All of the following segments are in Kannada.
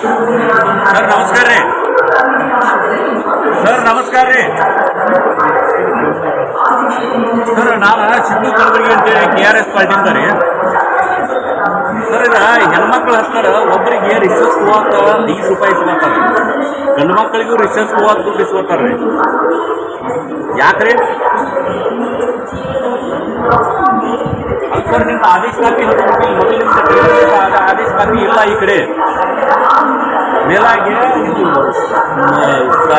ಸರ್ ನಮಸ್ಕಾರ ರೀ. ಸರ್ ನಮಸ್ಕಾರ ರೀ. ಸರ್ ನಾನು ಸಿದ್ದು ಕಲಬುರ್ಗಿ ಅಂತೇಳಿ KRS ಪಾರ್ಟಿಯಿಂದ ರೀ. ಸರ್ ಈಗ ಹೆಣ್ಮಕ್ಳು ಹತ್ತಾರ ಒಬ್ಬರಿಗೆ ರಿಸರ್ಚ್ ಹೋಗಾಕ ₹5 ಇಸ್ಕೊತಾರೆ, ಗಂಡು ಮಕ್ಕಳಿಗೂ ರಿಸರ್ಚ್ ಹೋಗಾಕ ದುಡ್ಡು ಇಸ್ಕೊತಾರೆ ರೀ. ಯಾಕ್ರಿ? ಅದು ಸರ್ ನಿಮ್ದು ಆದೇಶ ಕಾಪಿ ಮೊದಲಿನ ಆದೇಶ ಕಾಪಿ ಇಲ್ಲ ಈ ಕಡೆ. ಮೇಲಾಗಿ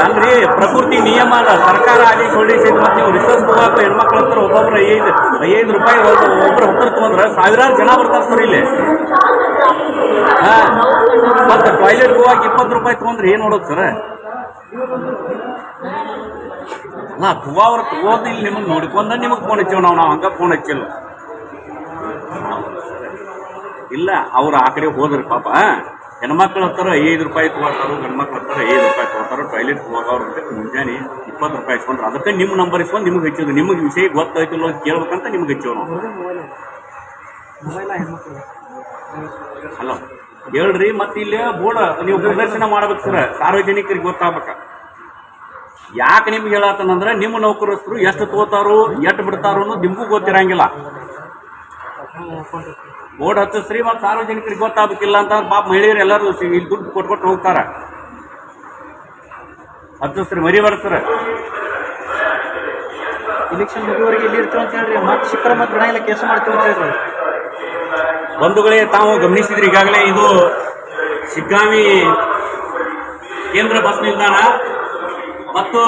ಅಂದ್ರೆ ಪ್ರಕೃತಿ ನಿಯಮ ಅಲ್ಲ, ಸರ್ಕಾರ ಆದೇಶ ಹೊರಡಿಸಿದ್. ಮತ್ತೆ ನೀವು ರಿಸರ್ಚ್ ಹೋಗಾಕ ಹೆಣ್ಮಕ್ಳ ಹತ್ರ ಒಬ್ಬೊಬ್ರು ₹5 ಒಬ್ಬರು ಹತ್ರ ತಗೊಂಡ್ರೆ ಸಾವಿರಾರು ಜನ ಬರ್ತಾರೆ ಸರ್ ಇಲ್ಲಿ. ಮತ್ತೆ ಟಾಯ್ಲೆಟ್ ಹೋಗಾಕ ₹20 ತಗೊಂಡ್ರೆ ಏನ್ ನೋಡೋದು ಸರ್? ಅಲ್ಲ ತಗೋವ್ರು ತಗೋದು ಇಲ್ಲಿ ನಿಮಗೆ ನೋಡ್ಕೊಂಡ ನಿಮಗೆ ಫೋನ್ ಹಚ್ಚೇವ್ ನಾವು ಹಂಗ ಫೋನ್ ಹಚ್ಚಿಲ್ಲ. ಇಲ್ಲ ಅವ್ರು ಆ ಕಡೆ ಹೋದ್ರಿ ಪಾಪ. ಹೆಣ್ಮಕ್ಳ ಹತ್ರ ₹5 ತಗೋತಾರು, ಗಂಡು ಮಕ್ಳ ಹತ್ರ ₹5 ತಗೋತಾರು. ಟಾಯ್ಲೆಟ್ ಹೋಗೋರು ಮುಂಜಾನೆ ₹20 ಇಸ್ಕೊಂಡ್ರು. ಅದಕ್ಕೆ ನಿಮ್ಮ ನಂಬರ್ ಇಸ್ಕೊಂಡು ನಿಮ್ಗೆ ಹಚ್ಚಿದ್ರು. ನಿಮಗೆ ವಿಷಯ ಗೊತ್ತಾಯ್ತಿಲ್ಲ ಅಂತ ಕೇಳ್ಬೇಕಂತ ನಿಮ್ಗೆ ಹಚ್ಚೇವ್ ನಾವು. ಅಲ್ಲ ಹೇಳ್ರಿ. ಮತ್ತೆ ಇಲ್ಲಿ ಬೋರ್ಡ್ ನೀವು ಪ್ರದರ್ಶನ ಮಾಡ್ಬೇಕು ಸರ್, ಸಾರ್ವಜನಿಕರಿಗೆ ಗೊತ್ತಾಗ್ಬೇಕ. ಯಾಕೆ ನಿಮ್ಗೆ ಹೇಳತ್ತಂದ್ರೆ ನಿಮ್ಮ ನೌಕರಸ್ಥರು ಎಷ್ಟು ತಗೋತಾರು ಎಷ್ಟು ಬಿಡ್ತಾರೋ ಅನ್ನೋದು ನಿಮಗೂ ಗೊತ್ತಿರಂಗಿಲ್ಲ. ಬೋರ್ಡ್ ಹತ್ತಿಸ್ರಿ ಮತ್ತು ಸಾರ್ವಜನಿಕರಿಗೆ ಗೊತ್ತಾಗಬೇಕಿಲ್ಲ ಅಂತ ಪಾಪ ಮಹಿಳೆಯರು ಎಲ್ಲರೂ ಇಲ್ಲಿ ದುಡ್ಡು ಕೊಟ್ಕೊಟ್ಟು ಹೋಗ್ತಾರ. ಹತ್ತಿಸ್ರಿ ಮರಿಬಾರ್ದು ಸರ್. ಇಲೆಕ್ಷನ್ ಮುಗಿವರೆಗೆ ಇಲ್ಲಿ ಇರ್ತೀವಿ ಅಂತ ಹೇಳ್ರಿ. ಮತ್ತೆ ಶಿಖರ ಮತ್ತು ಗಣ ಎಲ್ಲ ಕೆಲಸ ಮಾಡ್ತೀವಿ ಅಂತ ಹೇಳ್ರಿ. ಬಂಧುಗಳೇ, ತಾವು ಗಮನಿಸಿದ್ರಿ ಈಗಾಗಲೇ ಇದು ಶಿಗ್ಗಾಂವಿ ಕೇಂದ್ರ ಬಸ್ ನಿಲ್ದಾಣ ಮತ್ತು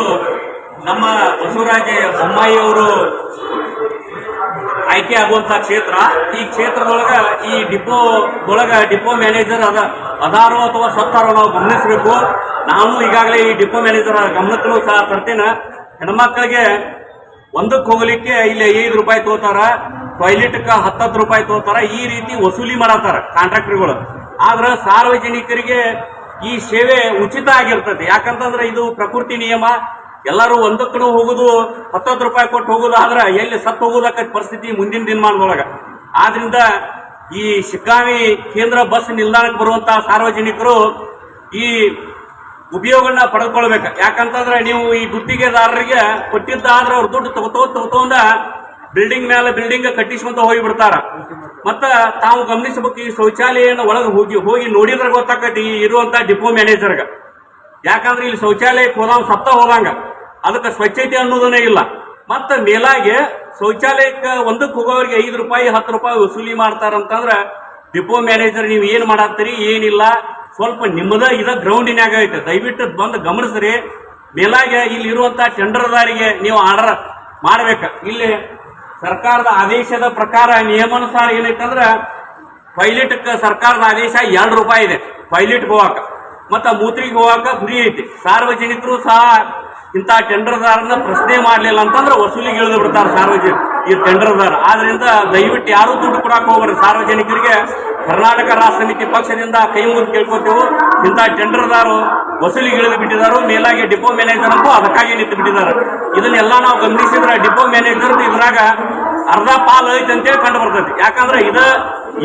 ನಮ್ಮ ಬಸವರಾಜ ಬೊಮ್ಮಾಯಿ ಅವರು ಆಯ್ಕೆ ಆಗುವಂತ ಕ್ಷೇತ್ರ. ಈ ಕ್ಷೇತ್ರದೊಳಗ ಈ ಡಿಪೋ ಮ್ಯಾನೇಜರ್ ಅದಾರೋ ಅಥವಾ ಸತ್ತಾರೋ ನಾವು ಗಮನಿಸಬೇಕು. ನಾನು ಈಗಾಗಲೇ ಈ ಡಿಪೋ ಮ್ಯಾನೇಜರ್ ಗಮನಕ್ಕೂ ಸಹ ತರ್ತೇನೆ. ಹೆಣ್ಮಕ್ಳಿಗೆ ಒಂದಕ್ಕೆ ಹೋಗ್ಲಿಕ್ಕೆ ಇಲ್ಲಿ ₹5 ತಗೋತಾರ, ಟಾಯ್ಲೆಟ್ಗೆ ₹10 ತಗೋತಾರ. ಈ ರೀತಿ ವಸೂಲಿ ಮಾಡತ್ತಾರ ಕಾಂಟ್ರಾಕ್ಟರ್ಗಳು. ಆದ್ರೆ ಸಾರ್ವಜನಿಕರಿಗೆ ಈ ಸೇವೆ ಉಚಿತ ಆಗಿರ್ತದೆ. ಯಾಕಂತಂದ್ರೆ ಇದು ಪ್ರಕೃತಿ ನಿಯಮ. ಎಲ್ಲರೂ ಒಂದಕ್ಕೂ ಹೋಗುದು ₹10 ಕೊಟ್ಟು ಹೋಗುದು ಆದ್ರೆ ಎಲ್ಲಿ ಸತ್ತು ಹೋಗುದಕ್ಕ ಪರಿಸ್ಥಿತಿ ಮುಂದಿನ ದಿನಮಾನದೊಳಗ. ಆದ್ರಿಂದ ಈ ಶಿಗ್ಗಾಂವಿ ಕೇಂದ್ರ ಬಸ್ ನಿಲ್ದಾಣಕ್ಕೆ ಬರುವಂತಹ ಸಾರ್ವಜನಿಕರು ಈ ಉಪಯೋಗನ ಪಡೆದುಕೊಳ್ಬೇಕು. ಯಾಕಂತಂದ್ರೆ ನೀವು ಈ ಗುತ್ತಿಗೆದಾರರಿಗೆ ಕೊಟ್ಟಿದ್ದಾದ್ರೆ ಅವ್ರು ದುಡ್ಡು ತಗೋತೊಂದ ಬಿಲ್ಡಿಂಗ್ ಮೇಲೆ ಬಿಲ್ಡಿಂಗ್ ಕಟ್ಟಿಸ್ಕೊಂತ ಹೋಗಿ ಬಿಡ್ತಾರ. ಮತ್ತ ತಾವು ಗಮನಿಸಬೇಕು, ಈ ಶೌಚಾಲಯನ ಒಳಗೆ ಹೋಗಿ ನೋಡಿದ್ರೆ ಗೊತ್ತಾಕತಿ ಇರುವಂತ ಡಿಪೋ ಮ್ಯಾನೇಜರ್ಗ. ಯಾಕಂದ್ರೆ ಇಲ್ಲಿ ಶೌಚಾಲಯಕ್ಕೆ ಹೋದಂಗ ಸತ್ತ ಹೋದಂಗ, ಅದಕ್ಕೆ ಸ್ವಚ್ಛತೆ ಅನ್ನೋದನ್ನೇ ಇಲ್ಲ. ಮತ್ತ ಮೇಲಾಗೆ ಶೌಚಾಲಯಕ್ಕೆ ಒಂದಕ್ಕೆ ಹೋಗೋರಿಗೆ ₹5 ₹10 ವಸೂಲಿ ಮಾಡ್ತಾರಂತಂದ್ರ ಡಿಪೋ ಮ್ಯಾನೇಜರ್ ನೀವು ಏನ್ ಮಾಡತ್ತೀರಿ ಏನಿಲ್ಲ, ಸ್ವಲ್ಪ ನಿಮ್ಮದ ಇದ ಗ್ರೌಂಡಿನಾಗ ಐತೆ, ದಯವಿಟ್ಟು ಬಂದು ಗಮನಿಸ್ರಿ. ಮೇಲಾಗೆ ಇಲ್ಲಿ ಇರುವಂತ ಟೆಂಡರ್ದಾರಿಗೆ ನೀವು ಆರ್ಡರ್ ಮಾಡ್ಬೇಕು. ಇಲ್ಲಿ ಸರ್ಕಾರದ ಆದೇಶದ ಪ್ರಕಾರ ನಿಯಮಾನುಸಾರ ಏನೈತಂದ್ರ ಟಾಯ್ಲೆಟ್ಗೆ ಸರ್ಕಾರದ ಆದೇಶ ₹2 ಇದೆ ಟಾಯ್ಲೆಟ್ಗೆ ಹೋಗಾಕ. ಮತ್ತ ಮೂತ್ರಿಗೆ ಹೋಗಾಕ ಫ್ರೀ ಐತಿ. ಸಾರ್ವಜನಿಕರು ಸಹ ಇಂಥ ಟೆಂಡರ್ದಾರನ್ನ ಪ್ರಶ್ನೆ ಮಾಡಲಿಲ್ಲ ಅಂತಂದ್ರೆ ವಸೂಲಿಗೆ ಇಳಿದು ಬಿಡ್ತಾರೆ ಸಾರ್ವಜನಿಕರು ಈ ಟೆಂಡರ್ದಾರ. ಆದ್ರಿಂದ ದಯವಿಟ್ಟು ಯಾರು ದುಡ್ಡು ಕೊಡಾಕ ಹೋಗ್ರಿ. ಸಾರ್ವಜನಿಕರಿಗೆ ಕರ್ನಾಟಕ ರಾಷ್ಟ್ರ ಸಮಿತಿ ಪಕ್ಷದಿಂದ ಕೈ ಮುಗಿದು ಕೇಳ್ಕೊತೇವೆ. ಇಂಥ ಟೆಂಡರ್ದಾರು ವಸೂಲಿಗೆ ಇಳಿದು ಬಿಟ್ಟಿದ್ದಾರೆ. ಮೇಲಾಗಿ ಡಿಪೋ ಮ್ಯಾನೇಜರ್ ಅಂತೂ ಅದಕ್ಕಾಗಿ ನಿಂತು ಬಿಟ್ಟಿದ್ದಾರೆ. ಇದನ್ನೆಲ್ಲ ನಾವು ಗಮನಿಸಿದ್ರೆ ಡಿಪೋ ಮ್ಯಾನೇಜರ್ ಇದ್ರಾಗ ಅರ್ಧ ಪಾಲು ಐತೆ ಅಂತೇಳಿ ಕಂಡು ಬರ್ತೈತಿ. ಯಾಕಂದ್ರೆ ಇದ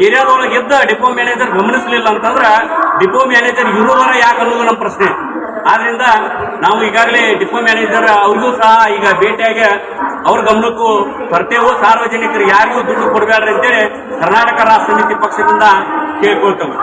ಏರಿಯಾದೊಳಗೆ ಇದ್ದ ಡಿಪೋ ಮ್ಯಾನೇಜರ್ ಗಮನಿಸಲಿಲ್ಲ ಅಂತಂದ್ರೆ ಡಿಪೋ ಮ್ಯಾನೇಜರ್ ಇರುವವರ ಯಾಕೆ ಅನ್ನೋದು ನಮ್ಮ ಪ್ರಶ್ನೆ. ಆದ್ರಿಂದ ನಾವು ಈಗಾಗಲೇ ಡಿಪೋ ಮ್ಯಾನೇಜರ್ ಅವ್ರಿಗೂ ಸಹ ಈಗ ಭೇಟಿಯಾಗಿ ಅವ್ರ ಗಮನಕ್ಕೂ ತರ್ತೇವೆ. ಸಾರ್ವಜನಿಕರು ಯಾರಿಗೂ ದುಡ್ಡು ಕೊಡಬೇಡ್ರಿ ಅಂತೇಳಿ ಕರ್ನಾಟಕ ರಾಷ್ಟ್ರ ಸಮಿತಿ ಪಕ್ಷದಿಂದ ಕೇಳ್ಕೊಳ್ತೇವೆ.